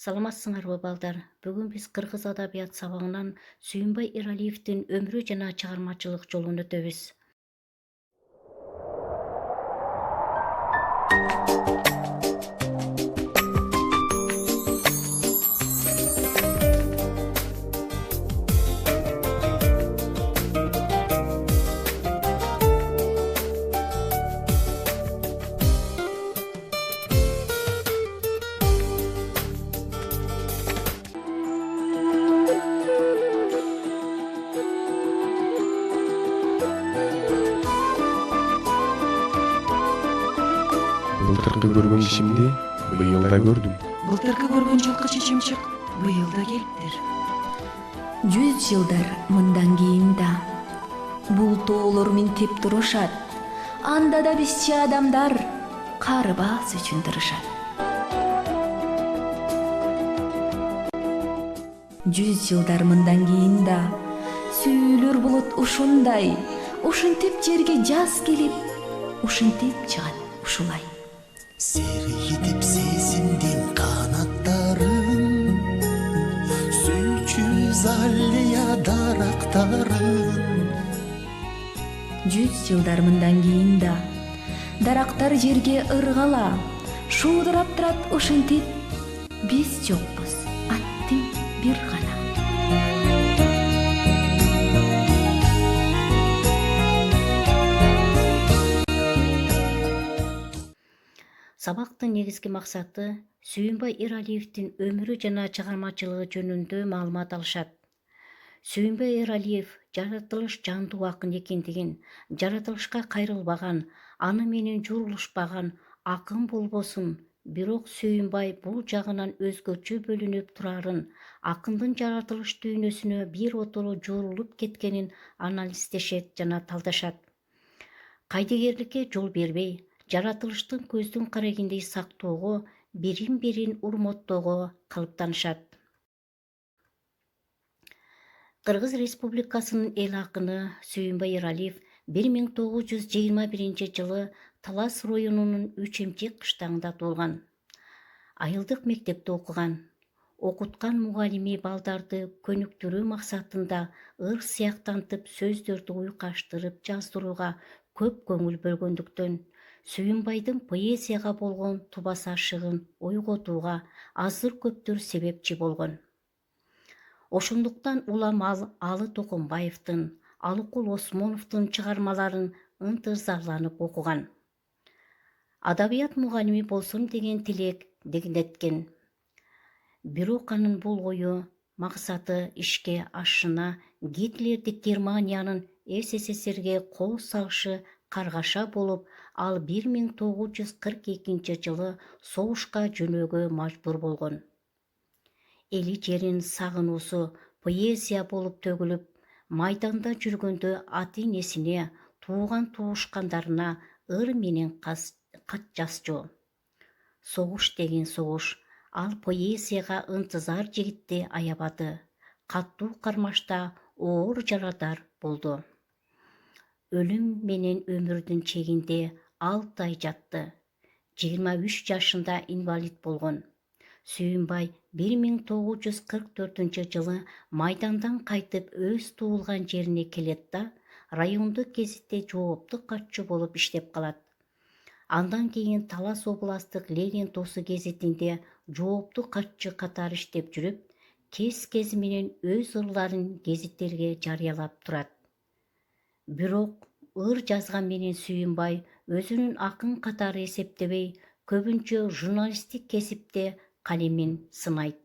Саламатсыңарбы балдар? Бүгүн биз кыргыз адабият сабагынан Сүйүнбай Эралиевдин өмүрү жана чыгармачылык жолун өтөбүз. Былтыркы көргөн кишимди быйыл да көрдүм. Былтыркы көргөн жылкы чечимчик быйыл да келиптир. 100 жылдар мындан кийин да бул тоолор минтип турушат. Анда да бизчи адамдар карыбас үчүн тырышат. 100 жылдар мындан кийин да сүйүлөр булут ушундай. Ушинтип жерге жаз келип, ушинтип чыгат ушулай. Серийитип сезимдин канаттарын, сүйчү залия дарактарын. 100 жылдар мындан кийин да дарактар жерге ыргала, шуудурап турат ушинтип. Биз жокпуз, аттың бир гана. Сабактын негизги максаты Сүйүнбай Эралиевдин өмүрү жана чыгармачылыгы жөнүндө маалымат алышат. Сүйүнбай Эралиев жаратылыш жандуу акын экендигин, жаратылышка кайрылбаган, аны менен журулушпаган акын болбосун, бирок Сүйүнбай бул жагынан өзгөчө бөлүнүп турарын, акындын жаратылыш дүйнөсүнө бир отоло журулуп кеткенин анализдешет жана талдашат. Кайдыгерликке жол бербей, жаратылыштын көздүн карагендей сактоого, бирин-бирин урматтоого калыптанышат. Кыргыз Республикасынын эл акыны Сүйүнбай Эралиев 1921 жылы Талас районунун Үчемчек кыштагында туулган. Айылдык мектепте окуган. Окуткан мугалими балдарды көнүктүрүү максатында ыр сыяктантып сөздөрдү уйкаштырып жаздырууга көп көңүл бөлгөндүктөн Сүйүнбайдын поэзияга болгон тубасашыгын ойготууга азыр көптөр себепчи болгон. Ошондуктан улам Алы Токомбаевдин, Алыкул Осмоновдун чыгармаларын ынтызарланып окуган. Адабият мугалими болсом деген тилек дегендеткен. Бирок анын бул ою, максаты ишке ашышына Гитлердик Германиянын СССРге кол салышы каргаша болуп, ал 1942 жылы согушка жөнөөгө мажбур болгон. Эли жерин сагынуусу поэзия болуп төгүлүп, майданда жүргөндө ата-энесине, тууган туушкандарына ыр менен кат жазчу. Согуш деген согуш, ал поэзияга ынтызар жигитти аябады. Каттуу кармашта оор жарадар болду. Өлүм менен өмүрдүн чегинде 6 ай жатты. 23 жашында инвалид болгон. Сүйүнбай 1944 жылы майдандан кайтып өз туулган жерине келет да, райондук гезитте жоопту катчу болуп иштеп калат. Андан кийин Талас областтык Ленин тосу гезитинде жоопту катчы катары иштеп жүрүп, кез менен өз ырларын гезиттерге жарыялап турат. Бирок ыр жазган менен Сүйүнбай өзүнүн акын катары эсептебей, көбүнчө журналисттик кесипте калемин сынайт.